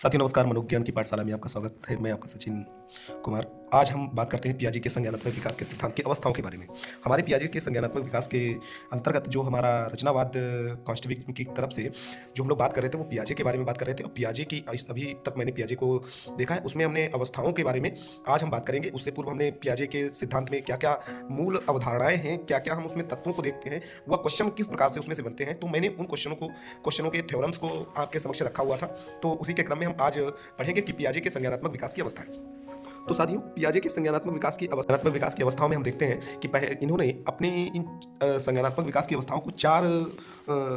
साथियों नमस्कार, मनोविज्ञान की पाठशाला में आपका स्वागत है। मैं आपका सचिन कुमार। आज हम बात करते हैं पियाजे के संज्ञानात्मक विकास के सिद्धांत की अवस्थाओं के बारे में। हमारे पियाजे के संज्ञानात्मक विकास के अंतर्गत जो हमारा रचनावाद कॉन्स्टिट्यूट की तरफ से जो हम लोग बात कर रहे थे वो पियाजे के बारे में बात कर रहे थे और पियाजे की अभी तक मैंने पियाजे को देखा है, उसमें हमने अवस्थाओं के बारे में आज हम बात करेंगे। उससे पूर्व हमने पियाजे के सिद्धांत में क्या क्या मूल अवधारणाएं हैं, क्या क्या हम उसमें तत्वों को देखते हैं, वह क्वेश्चन किस प्रकार से उसमें से बनते हैं, तो मैंने उन क्वेश्चनों के थ्योरम्स को आपके समक्ष रखा हुआ था। तो उसी के क्रम में हम आज पढ़ेंगे कि पियाजे के संज्ञानात्मक विकास की अवस्था है। तो साथियों, पियाजे के संज्ञानात्मक विकास की अवस्थाओं में हम देखते हैं कि इन्होंने अपने इन संज्ञानात्मक विकास की अवस्थाओं को चार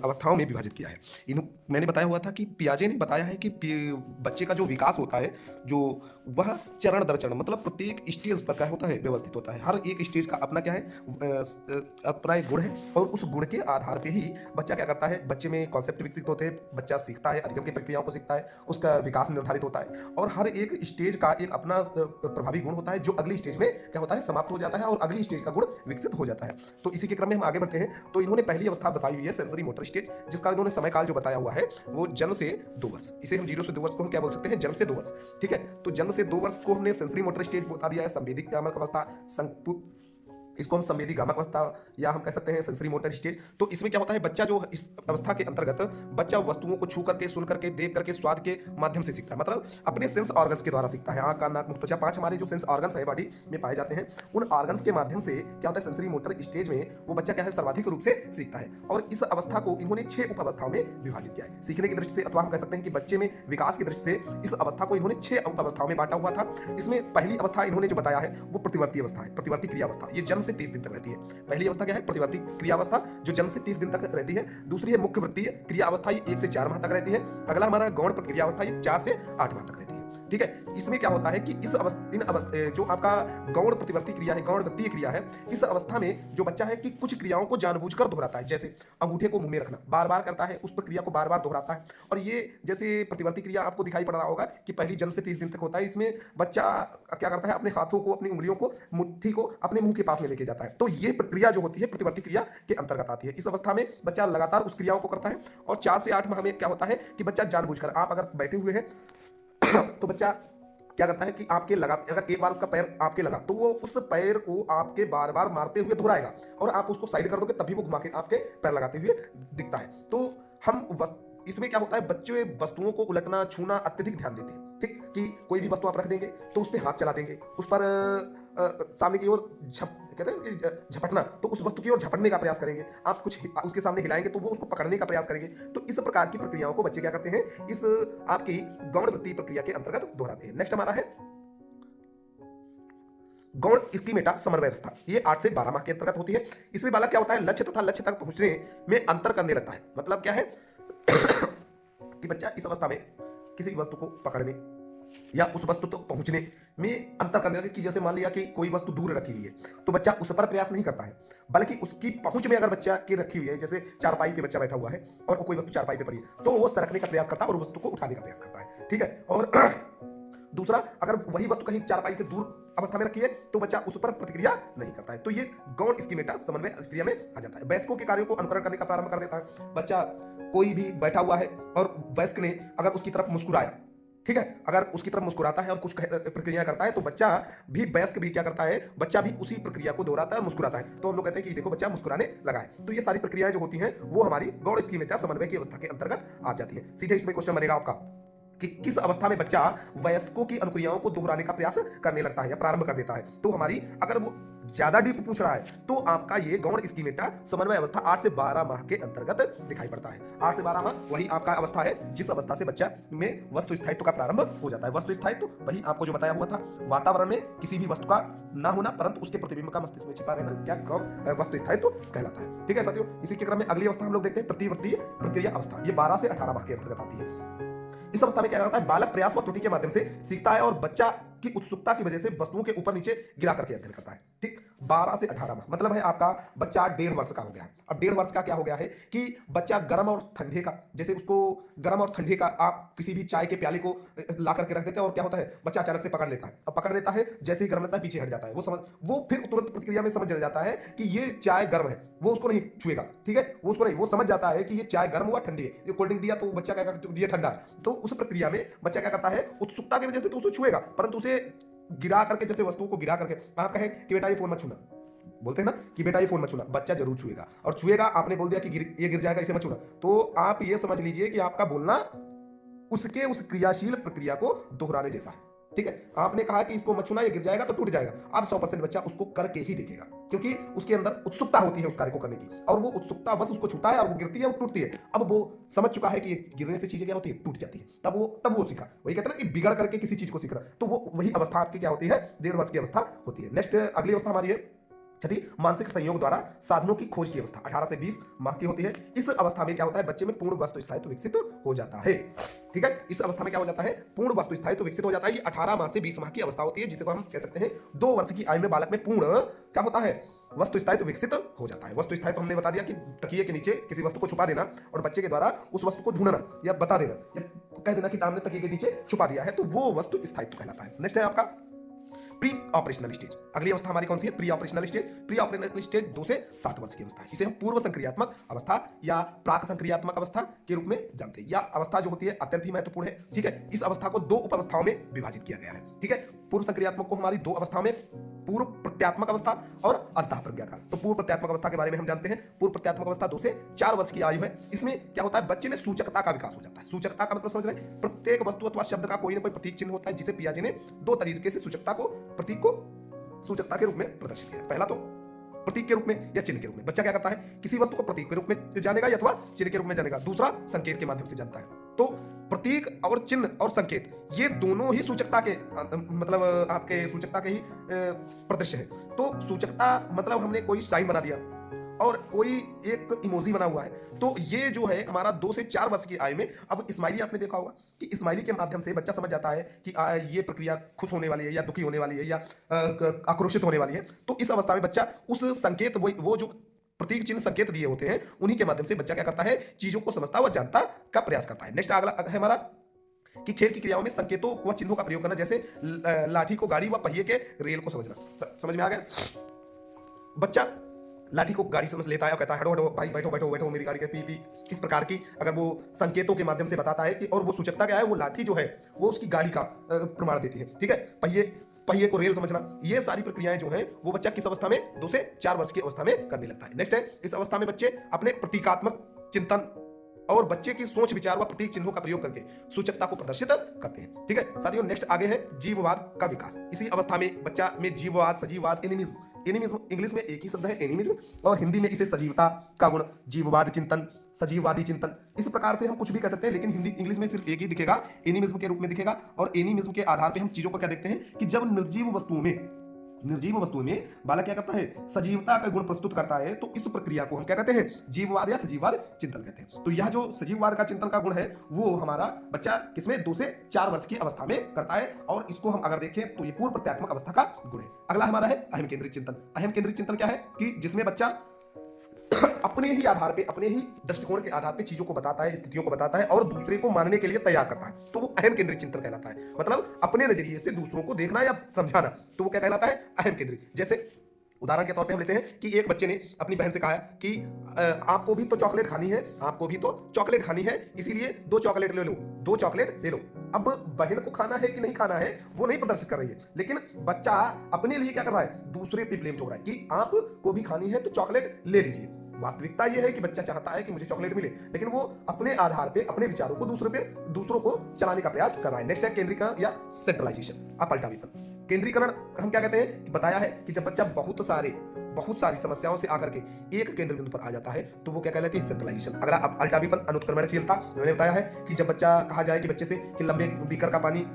अवस्थाओं में विभाजित किया है। मैंने बताया हुआ था कि पियाजे ने बताया है कि बच्चे का जो विकास होता है, जो वह चरण दर चरण मतलब प्रत्येक स्टेज पर क्या होता है, व्यवस्थित होता है। हर एक स्टेज का अपना क्या है, अपना एक गुण है और उस गुण के आधार पर ही बच्चा क्या करता है, बच्चे में कॉन्सेप्ट विकसित होते हैं, बच्चा सीखता है, अधिगम की प्रक्रियाओं को सीखता है, उसका विकास निर्धारित होता है और हर एक स्टेज का एक अपना प्रभावी गुण होता है जो अगली स्टेज में क्या होता है, समाप्त हो जाता है और अगली स्टेज का गुण विकसित हो जाता है। तो इसी के क्रम में हम आगे बढ़ते हैं। तो इन्होंने पहली अवस्था बताई हुई है सेंसरी मोटर स्टेज, जिसका इन्होंने समय काल जो बताया हुआ है वो जन्म से 2 वर्ष। इसे हम 0 से 2 वर्ष को हम क्या बोल सकते हैं, जन्म से 2 वर्ष। ठीक है, तो जन्म से 2 वर्ष को हमने सेंसरी मोटर स्टेज बता दिया है। संवेदी गामक अवस्था, इसको हम संवेदी गामक अवस्था या हम कह सकते हैं सेंसरी मोटर स्टेज। तो इसमें क्या होता है, बच्चा जो इस अवस्था के अंतर्गत बच्चा वस्तुओं को छू करके, सुन करके, देख करके, स्वाद के माध्यम से सीखता है, मतलब अपने सेंस ऑर्गन्स के द्वारा सीखता है। आंख, कान, नाक, मुख, त्वचा, 5 हमारे जो सेंस ऑर्गन्स है बॉडी में पाए जाते हैं, उन ऑर्गन्स के माध्यम से क्या होता है, सेंसरी मोटर स्टेज में वो बच्चा क्या है, सर्वाधिक रूप से सीखता है। और इस अवस्था को इन्होंने 6 उप अवस्थाओं में विभाजित किया है सीखने की दृष्टि से, अथवा हम कह सकते हैं कि बच्चे में विकास की दृष्टि से इस अवस्था को इन्होंने 6 उप अवस्थाओं में बांटा हुआ था। इसमें पहली अवस्था इन्होंने जो बताया है वो प्रतिवर्ती अवस्था है, प्रतिवर्ती क्रिया अवस्था। ये जन्म से 30 दिन तक रहती है। पहली अवस्था क्या है, प्रतिवर्ती क्रिया अवस्था, जो जन्म से 30 दिन तक रहती है। दूसरी है मुख्य वृत्तीय क्रिया अवस्था, ये 1 से 4 माह तक रहती है। अगला हमारा गौण प्रक्रिया अवस्था, ये 4 से 8 माह तक रहती है। ठीक है, इसमें क्या होता है कि जो आपका गौण प्रतिवर्ती क्रिया है, गौण वृत्तीय क्रिया है, इस अवस्था में जो बच्चा है कि कुछ क्रियाओं को जानबूझकर दोहराता है। जैसे अंगूठे को मुंह में रखना बार बार करता है, उस प्रक्रिया को बार बार दोहराता है। और ये जैसे प्रतिवर्ती क्रिया आपको दिखाई पड़ रहा होगा कि पहली जन्म से 30 दिन तक होता है। इसमें बच्चा क्या करता है, अपने हाथों को, अपनी उंगलियों को, मुट्ठी को अपने मुंह के पास में लेके जाता है। तो ये प्रक्रिया जो होती है प्रतिवर्ती क्रिया के अंतर्गत आती है। इस अवस्था में बच्चा लगातार उस क्रियाओं को करता है। और 4 से 8 माह में क्या होता है कि बच्चा जानबूझकर, आप अगर बैठे हुए हैं तो बच्चा क्या करता है कि आपके लगा, अगर एक बार उसका पैर आपके लगा तो वो उस पैर को आपके बार बार मारते हुए दोहराएगा और आप उसको साइड कर दोगे तभी वो घुमा के आपके पैर लगाते हुए दिखता है। तो हम इसमें क्या होता है, बच्चे वस्तुओं को उलटना, छूना अत्यधिक ध्यान देते हैं। ठीक, कि कोई भी वस्तु आप रख देंगे तो उस पर हाथ चला देंगे, उस पर सामने की ओर कहते हैं कि झपटना, तो उस वस्तु की ओर झपटने का प्रयास करेंगे। आप कुछ उसके सामने हिलाएंगे तो वो उसको पकड़ने का प्रयास करेंगे। तो इस प्रकार की प्रक्रियाओं को बच्चे क्या करते हैं, इस आपकी गौण वृत्तीय प्रक्रिया के अंतर्गत दोहराते हैं। नेक्स्ट हमारा है गौण स्कीमेटा समन्वय अवस्था। ये 8 से 12 माह के अंतर्गत होती है। इसमें बालक क्या होता है, लक्ष्य तथा लक्ष्य तक पहुंचने में अंतर करने लगता है। मतलब क्या है कि बच्चा इस अवस्था में किसी वस्तु को पकड़ने या उस वस्तु तक पहुंचने में अंतर करने लगे। कि जैसे मान लिया कि कोई वस्तु दूर रखी हुई है तो बच्चा उस पर प्रयास नहीं करता है, बल्कि उसकी पहुंच में अगर बच्चा की रखी हुई है, जैसे चारपाई पे बच्चा बैठा हुआ है और कोई वस्तु चारपाई पे पड़ी है तो वो सरकने का प्रयास करता है और वस्तु को उठाने का प्रयास करता है। ठीक है, और दूसरा, अगर वही वस्तु कहीं चारपाई से दूर अवस्था में रखी है तो बच्चा उस पर प्रतिक्रिया नहीं करता है। तो ये गौण स्कीमेटा समन्वय क्रिया में आ जाता है। वयस्कों के कार्यों को अनुकरण करने का प्रारंभ कर देता है। बच्चा कोई भी बैठा हुआ है और वयस्क ने अगर उसकी तरफ मुस्कुराया, ठीक है, अगर उसकी तरफ मुस्कुराता है और कुछ प्रक्रिया करता है तो बच्चा भी, वयस्क भी क्या करता है, बच्चा भी उसी प्रक्रिया को दोहराता है, मुस्कुराता है। तो हम लोग कहते हैं कि देखो बच्चा मुस्कुराने लगा है। तो ये सारी प्रक्रियाएं जो होती हैं वो हमारी गौण स्कीमेटा समन्वय की अवस्था के अंतर्गत आ जाती है। सीधे इसमें क्वेश्चन बनेगा आपका कि किस अवस्था में बच्चा वयस्कों की अनुक्रियाओं को दोहराने का प्रयास करने लगता है या प्रारंभ कर देता है। तो हमारी, अगर वो ज्यादा डीप पूछ रहा है तो आपका ये गौण स्कीमेटा समन्वय अवस्था 8 से 12 माह के अंतर्गत दिखाई पड़ता है। 8 से 12 माह वही आपका अवस्था है जिस अवस्था से बच्चा में वस्तु स्थायित्व का प्रारंभ हो जाता है। वस्तु स्थायित्व वही आपको जो बताया हुआ था, वातावरण में किसी भी वस्तु का ना होना परंतु उसके प्रतिबिंब का मस्तिष्क में छिपा रहना, क्या वस्तु स्थायित्व कहलाता है। ठीक है साथियों, इसी के क्रम में अगली अवस्था हम लोग देखते हैं प्रतिवर्तीय प्रक्रिया अवस्था। ये 12 से 18 माह के अंतर्गत आती है। इस अवस्था में क्या करता है, बालक प्रयास व त्रुटि के माध्यम से सीखता है और बच्चा की उत्सुकता की वजह से वस्तुओं के ऊपर नीचे गिरा करके अध्ययन करता है। ठीक, 12 से 18 माह मतलब है आपका बच्चा 1.5 वर्ष का हो गया है। अब 1.5 वर्ष का क्या हो गया है कि बच्चा गर्म और ठंडे का, जैसे उसको गर्म और ठंडे का आप किसी भी चाय के प्याले को ला करके रख देते हैं और क्या होता है बच्चा अचानक से पकड़ लेता है। अब पकड़ लेता है, जैसे ही गर्म लगता है पीछे हट जाता है, वो फिर तुरंत प्रतिक्रिया में समझ जाता है कि ये चाय गर्म है, वो उसको नहीं छुएगा, ठीक है, वो उसको नहीं, वो समझ जाता है कि ये चाय गर्म हुआ ठंडी है। ये कोल्ड ड्रिंक दिया तो बच्चा क्या करता है, ये ठंडा है, तो उस प्रक्रिया में बच्चा क्या करता है, उत्सुकता की वजह से तो उसे छुएगा, परंतु उसे गिरा करके, जैसे वस्तुओं को गिरा करके आप कहें कि बेटा ये फोन मत छूना, बोलते हैं ना कि बेटा ये फोन मत छूना, बच्चा जरूर छुएगा, और छुएगा, आपने बोल दिया कि ये गिर जाएगा इसे मत छूना, तो आप ये समझ लीजिए कि आपका बोलना उसके उस क्रियाशील प्रक्रिया को दोहराने जैसा है। ठीक है, आपने कहा कि इसको मत छूना, ये गिर जाएगा तो टूट जाएगा, अब 100% बच्चा उसको करके ही देखेगा, क्योंकि उसके अंदर उत्सुकता होती है उस कार्य को करने की, और वो उत्सुकता बस उसको छूता है और वो गिरती है, वो टूटती है। अब वो समझ चुका है कि ये गिरने से चीजें क्या होती है, टूट जाती है, तब वो सीखा। वही कहते हैं ना कि बिगड़ करके किसी चीज को सीखना, तो वो वही अवस्था आपकी क्या होती है, 1.5 वर्ष की अवस्था होती है। नेक्स्ट अगली अवस्था हमारी है छठी, मानसिक संयोग द्वारा साधनों की खोज की अवस्था, 18 से 20 माह की होती है। इस अवस्था में क्या होता है, बच्चे में पूर्ण वस्तु स्थायित्व विकसित हो जाता है। ठीक है, इस अवस्था में क्या हो जाता है, पूर्ण वस्तु स्थायित्व विकसित हो जाता है। ये 18 माह से 20 माह की अवस्था होती है, जिसे हम कह सकते हैं 2 वर्ष की आयु में बालक में पूर्ण क्या होता है, वस्तु स्थायित्व विकसित हो जाता है। वस्तु स्थायित्व हमने बता दिया कि तकिए के नीचे किसी वस्तु को छुपा देना और बच्चे के द्वारा उस वस्तु को ढूंढना या बता देना या कह देना कि हमने तकिए के नीचे छुपा दिया है, तो वो वस्तु स्थायित्व कहलाता है। नेक्स्ट है आपका प्री ऑपरेशनल स्टेज। अगली अवस्था हमारी कौन सी है, pre operational stage. Pre operational stage 2 से 7 वर्ष की अवस्था है। इसे हम पूर्व संक्रियात्मक अवस्था या प्राक संक्रियात्मक अवस्था के रूप में जानते हैं। यह अवस्था जो होती है अत्यंत ही महत्वपूर्ण है। ठीक है, इस अवस्था को 2 उप अवस्थाओं में विभाजित किया गया है। ठीक है, पूर्व संक्रियात्मक को हमारी 2 अवस्थाओं में, पूर्व प्रत्यात्मक अवस्था और अंतः प्रज्ञा काल। तो पूर्व प्रत्यात्मक अवस्था के बारे में हम जानते हैं। पूर्व प्रत्यात्मक अवस्था 2 से 4 वर्ष की आयु है। इसमें क्या होता है, बच्चे में सूचकता का विकास हो जाता है। सूचकता का मतलब समझ रहे हैं, प्रत्येक वस्तु अथवा शब्द का कोई ना कोई प्रतीक चिन्ह होता है, जिसे पियाजे ने 2 तरीके से सूचकता को, प्रतीक को सूचकता के रूप में प्रदर्शित किया। पहला तो प्रतीक के रूप में या चिन्ह के रूप में। बच्चा क्या करता है, किसी वस्तु को प्रतीक के रूप में जानेगा या अथवा चिन्ह के रूप में जानेगा। दूसरा संकेत के माध्यम से जानता है। तो प्रतीक और चिन्ह और संकेत ये दोनों ही सूचकता के मतलब आपके सूचकता के ही प्रदर्शन है। तो सूचकता मतलब हमने कोई साइन बना दिया और कोई एक इमोजी बना हुआ है, तो ये जो है हमारा 2 से 4 वर्ष की आयु में, अब स्माइली आपने देखा होगा कि स्माइली के माध्यम से बच्चा समझ जाता है कि ये प्रक्रिया खुश होने वाली है या दुखी होने वाली है या आक्रोशित होने वाली है। तो इस अवस्था में बच्चा उस संकेत, वो जो प्रतीक चिन्ह संकेत दिए होते हैं, उन्हीं के माध्यम से बच्चा क्या करता है, चीजों को समझता व जानता का प्रयास करता है। नेक्स्ट अगला है हमारा कि खेल की क्रियाओं में संकेतों व चिन्हों का प्रयोग करना, जैसे लाठी को गाड़ी व पहिए के रेल को समझना। समझ में आ गया, बच्चा लाठी को गाड़ी समझ लेता है और कहता है हटो हटो भाई, बैठो बैठो बैठो मेरी गाड़ी के पी पी। इस प्रकार की अगर वो संकेतों के माध्यम से बताता है कि, और वो सूचकता क्या है, वो लाठी जो है वो उसकी गाड़ी का प्रमाण देती है। ठीक है, पहिए को रेल समझना, ये सारी प्रक्रियाएं जो है वो बच्चा किस अवस्था में, 2 से 4 वर्ष की अवस्था में करने लगता है। नेक्स्ट है, इस अवस्था में बच्चे अपने प्रतीकात्मक चिंतन और बच्चे की सोच विचार व प्रतीक चिन्हों का प्रयोग करके सूचकता को प्रदर्शित करते हैं। ठीक है साथियों, नेक्स्ट आगे है जीववाद का विकास। इसी अवस्था में बच्चा में जीववाद, सजीववाद, एनिमिज्म इंग्लिश में एक ही शब्द है एनिमिज्म, और हिंदी में इसे सजीवता का गुण, जीववाद चिंतन, सजीववादी चिंतन, इस प्रकार से हम कुछ भी कह सकते हैं, लेकिन हिंदी इंग्लिश में सिर्फ एक ही दिखेगा, एनिमिज्म के रूप में दिखेगा। और एनिमिज्म के आधार पे हम चीजों को क्या देखते हैं कि जब निर्जीव वस्तुओं में बालक क्या करता है, सजीवता का गुण प्रस्तुत करता है, तो इस प्रक्रिया को हम क्या कहते हैं, जीववाद या सजीववाद चिंतन कहते हैं। तो यह जो सजीववाद का चिंतन का गुण है वो हमारा बच्चा किसमें, 2 से 4 वर्ष की अवस्था में करता है, और इसको हम अगर देखें तो ये पूर्व प्रत्यात्मक अवस्था का गुण है। अगला हमारा है अहम केंद्रित चिंतन। अहम केंद्रित चिंतन क्या है कि जिसमें बच्चा अपने ही आधार पे, अपने ही दृष्टिकोण के आधार पे चीजों को बताता है, स्थितियों को बताता है और दूसरे को मानने के लिए तैयार करता है, तो वो अहम केंद्रित चिंतन कहलाता है। मतलब अपने नजरिए से दूसरों को देखना या समझाना, तो वो क्या कहलाता है, अहम केंद्रित। जैसे उदाहरण के तौर पे हम लेते हैं कि एक बच्चे ने अपनी बहन से कहा कि आपको भी तो चॉकलेट खानी है, आपको भी तो चॉकलेट खानी है, इसीलिए 2 चॉकलेट ले लो, 2 चॉकलेट ले लो। अब बहन को खाना है कि नहीं खाना है वो नहीं प्रदर्शित कर रही है, लेकिन बच्चा अपने लिए क्या कर रहा है, दूसरे पे ब्लेम ठोक रहा है कि आपको भी खानी है तो चॉकलेट ले लीजिए। वास्तविकता यह है कि बच्चा चाहता है कि मुझे चॉकलेट मिले, लेकिन वो अपने आधार पे, अपने विचारों को दूसरों को चलाने का प्रयास कर रहा है। नेक्स्ट है केंद्रीकरण या सेंट्रलाइजेशन, अपलटावीपन। केंद्रीकरण हम क्या कहते हैं कि बताया है कि जब बच्चा बहुत सारी समस्याओं से आकर के एक केंद्र बिंदु पर आ जाता है, तो वो क्या कहलाती है, सेंट्रलाइजेशन। अगला अपलटावीपन, अनुत्क्रमणशीलता। मैंने बताया है कि जब बच्चा कहा जाए कि बच्चे से कि लंबे बीकर का पानी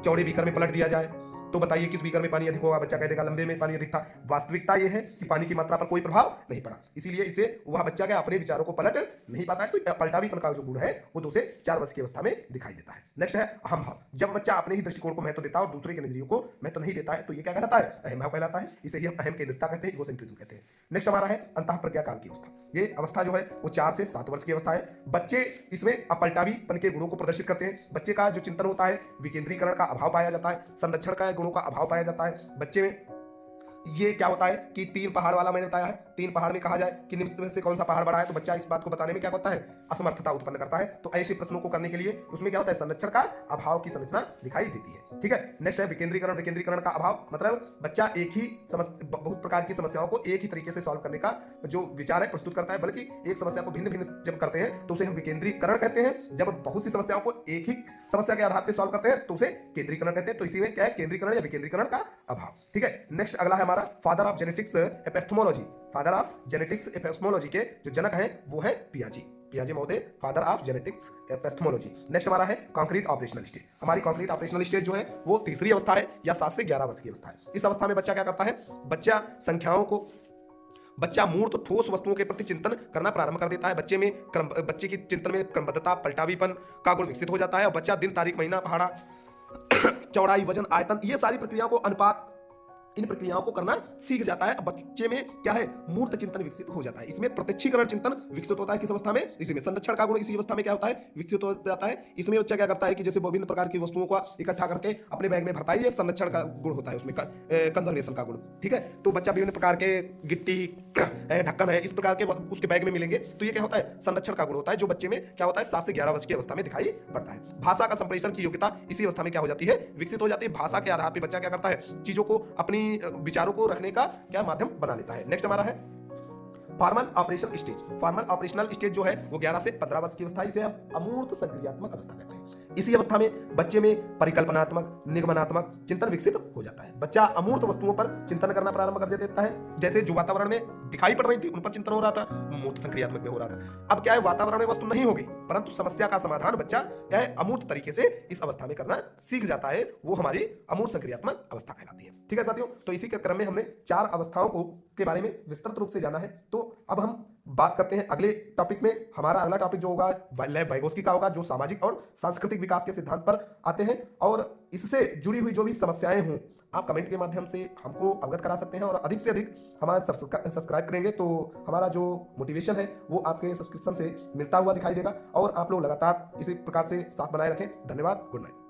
चौड़े बीकर में पलट दिया जाए, तो बताइए किस बीकर में पानी अधिक होगा, बच्चा कह देगा लंबे में पानी अधिक था। वास्तविकता यह है कि पानी की मात्रा पर कोई प्रभाव नहीं पड़ा, इसीलिए इसे वह बच्चा क्या अपने विचारों को पलट नहीं पाता है। तो पलटावीपन का जो गुण है वो 2 से 4 वर्ष की अवस्था में दिखाई देता है। नेक्स्ट है अहम भाव। जब बच्चा अपने ही दृष्टिकोण को महत्व देता है और दूसरे के नजरियों को महत्व नहीं देता है तो ये क्या कहलाता है? अहम भाव कहलाता है। इसे ही हम अहम केंद्रितता कहते हैं, इगोसेंट्रिज्म कहते हैं। नेक्स्ट हमारा है अंतः प्रज्ञा काल की अवस्था। ये अवस्था जो है वो 4 से 7 वर्ष की अवस्था है। बच्चे इसमें अपलटावीपन के गुणों को प्रदर्शित करते हैं। बच्चे का जो चिंतन होता है, विकेंद्रीकरण का अभाव पाया जाता है, संरक्षण का गुणों का अभाव पाया जाता है। बच्चे में ये क्या होता है कि 3 पहाड़ वाला मैंने बताया है, 3 पहाड़ में कहा जाए कि निम्न में से कौन सा पहाड़ बड़ा है, तो बच्चा इस बात को बताने में क्या होता है? असमर्थता उत्पन्न करता है। तो ऐसे प्रश्नों को करने के लिए उसमें क्या होता है? संरक्षण का अभाव की संरचना दिखाई देती है। ठीक है। नेक्स्ट है विकेंद्रीकरण। विकेंद्रीकरण का अभाव मतलब बच्चा एक ही बहुत प्रकार की समस्याओं को एक ही तरीके से सॉल्व करने का जो विचार है प्रस्तुत करता है, बल्कि एक समस्या को भिन्न भिन्न जब करते हैं तो उसे हम विकेंद्रीकरण कहते हैं। जब बहुत सी समस्याओं को एक ही समस्या के आधार पर सॉल्व करते हैं तो उसे केंद्रीकरण कहते हैं। तो इसी में क्या है? केंद्रीकरण या विकेंद्रीकरण का अभाव। ठीक है। नेक्स्ट अगला है हमारा father of genetics epistemology. Father of genetics epistemology के जो जनक हैं वो है पियाजी। पियाजी महोदय father of genetics epistemology. Next हमारा है कॉन्क्रीट ऑपरेशनल स्टेज। हमारी कॉन्क्रीट ऑपरेशनल स्टेज जो है वो तीसरी अवस्था है या 7 से 11 वर्ष की अवस्था है। इस अवस्था में बच्चा क्या करता है? बच्चा संख्याओं को बच्चा मूर्त ठोस वस्तुओं के प्रति चिंतन करना प्रारंभ कर देता है। बच्चे की चिंतन में क्रमबद्धता, पलटावीपन का गुण विकसित हो जाता है और बच्चा दिन, तारीख, महीना, पहाड़ा, चौड़ाई, वजन, आयतन, ये सारी प्रक्रियाओं को अनुपात, इन प्रक्रियाओं को करना सीख जाता है। बच्चे में क्या है? मूर्त चिंतन विकसित हो जाता है। इसमें प्रत्यक्षीकरण चिंतन विकसित होता है। किस अवस्था में? इसी में संरक्षण का गुण इसी अवस्था में क्या होता है? विकसित हो जाता है। इसमें बच्चा क्या करता है कि जैसे विभिन्न प्रकार की वस्तुओं को इकट्ठा करके अपने बैग में भरता है, ये संरक्षण का गुण होता है, उसमें कंजर्वेशन का गुण। ठीक है। तो बच्चा विभिन्न प्रकार के गिट्टी, ढक्कन है, इस प्रकार के उसके बैग में मिलेंगे तो ये क्या होता है? संरक्षण का गुण होता है, जो बच्चे में क्या होता है? 7 से 11 वर्ष की अवस्था में दिखाई पड़ता है। भाषा का संप्रेषण की योग्यता इसी अवस्था में क्या हो जाती है? विकसित हो जाती है। भाषा के आधार पर बच्चा क्या करता है? चीजों को, अपनी विचारों को रखने का क्या माध्यम बना लेता है। नेक्स्ट हमारा है formal operation stage. Formal operational stage जो है वो 11 से 15 वर्ष की अवस्था है। इसे हम अमूर्त सक्रियात्मक अवस्था कहते हैं। इसी अवस्था में बच्चे में परिकल्पनात्मक, निगमनात्मक चिंतन विकसित हो जाता है। बच्चा अमूर्त वस्तुओं पर चिंतन करना प्रारंभ कर देता है। जैसे जो वातावरण में दिखाई पड़ रही थी उन पर चिंतन हो रहा था, मूर्त सक्रियात्मक में हो रहा था। अब क्या है? वातावरण में वस्तु नहीं होगी परंतु समस्या का समाधान बच्चा क्या है? अमूर्त तरीके से इस अवस्था में करना सीख जाता है। वो हमारी अमूर्त सक्रियात्मक अवस्था कहलाती है। ठीक है साथियों। तो इसी के क्रम में हमने 4 अवस्थाओं को के बारे में विस्तृत रूप से जाना है। तो अब हम बात करते हैं अगले टॉपिक में। हमारा अगला टॉपिक जो होगा वाइगोत्स्की का होगा, जो सामाजिक और सांस्कृतिक विकास के सिद्धांत पर आते हैं। और इससे जुड़ी हुई जो भी समस्याएं हों आप कमेंट के माध्यम से हमको अवगत करा सकते हैं और अधिक से अधिक हमारा सब्सक्राइब करेंगे तो हमारा जो मोटिवेशन है वो आपके सब्सक्रिप्शन से मिलता हुआ दिखाई देगा। और आप लोग लगातार इसी प्रकार से साथ बनाए रखें। धन्यवाद। Good night.